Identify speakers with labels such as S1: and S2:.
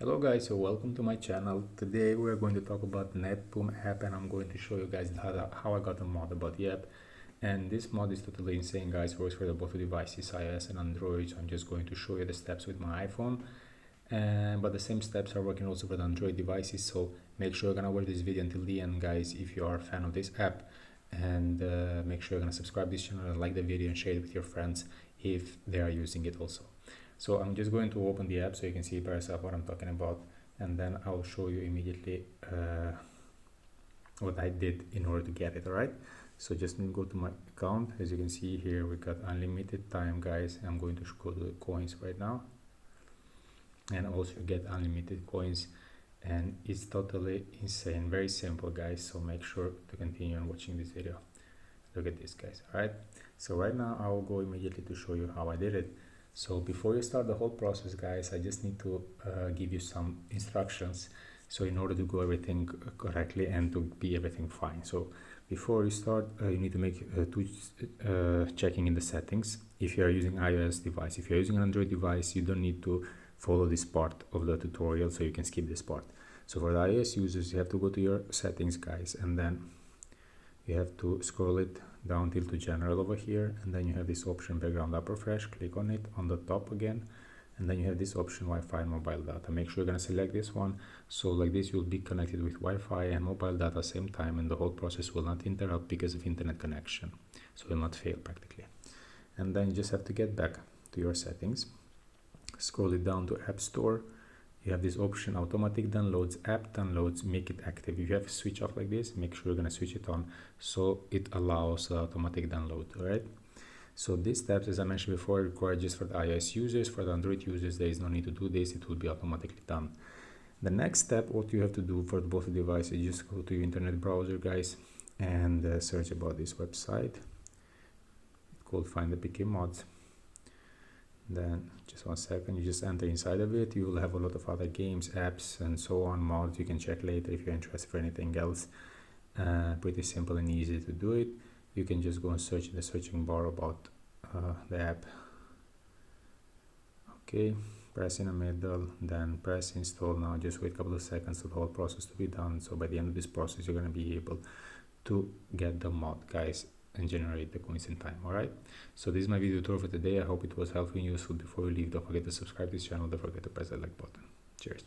S1: Hello guys, so welcome to my channel. Today we are going to talk about Netboom app, and I'm going to show you guys how I got a mod about the app. And this mod is totally insane guys, works for both devices, iOS and Android. So I'm just going to show you the steps with my iPhone, but the same steps are working also for the Android devices. So make sure you're gonna watch this video until the end guys if you are a fan of this app, and make sure you're gonna subscribe to this channel and like the video and share it with your friends if they are using it also. So I'm just going to open the app so you can see by yourself what I'm talking about, and then I'll show you immediately what I did in order to get it. All right, so just go to my account. As you can see here, we got unlimited time guys. I'm going to go to the coins right now, and also get unlimited coins, and it's totally insane, very simple guys. So make sure to continue on watching this video. Look at this guys. All right, so right now I will go immediately to show you how I did it. So before you start the whole process guys, I just need to give you some instructions, so in order to do everything correctly and to be everything fine. So before you start, you need to make checking in the settings. If you are using iOS device, if you're using an Android device, you don't need to follow this part of the tutorial, so you can skip this part. So for the iOS users, you have to go to your settings guys, and then you have to scroll it down till to general over here, and then you have this option background upper fresh. Click on it on the top again, and then you have this option Wi-Fi and mobile data. Make sure you're gonna select this one, so like this you'll be connected with Wi-Fi and mobile data at the same time, and the whole process will not interrupt because of internet connection, so it will not fail practically. And then you just have to get back to your settings, scroll it down to App Store. You have this option automatic downloads, app downloads, make it active. If you have a switch off like this, make sure you're gonna switch it on so it allows automatic download. All right, so these steps, as I mentioned before, are required just for the iOS users. For the Android users, there is no need to do this, it will be automatically done. The next step, what you have to do for both devices, you just go to your internet browser guys, and search about this website. It's called Find the PK Mods. Then just 1 second, you just enter inside of it. You will have a lot of other games, apps, and so on, mods. You can check later if you're interested for anything else. Pretty simple and easy to do it. You can just go and search in the searching bar about the app. Okay, press in the middle, then press install. Now just wait a couple of seconds for the whole process to be done. So by the end of this process, you're going to be able to get the mod guys and generate the coins in time. All right, so this is my video tutorial for today. I hope it was helpful and useful. Before you leave, don't forget to subscribe to this channel. Don't forget to press that like button. Cheers.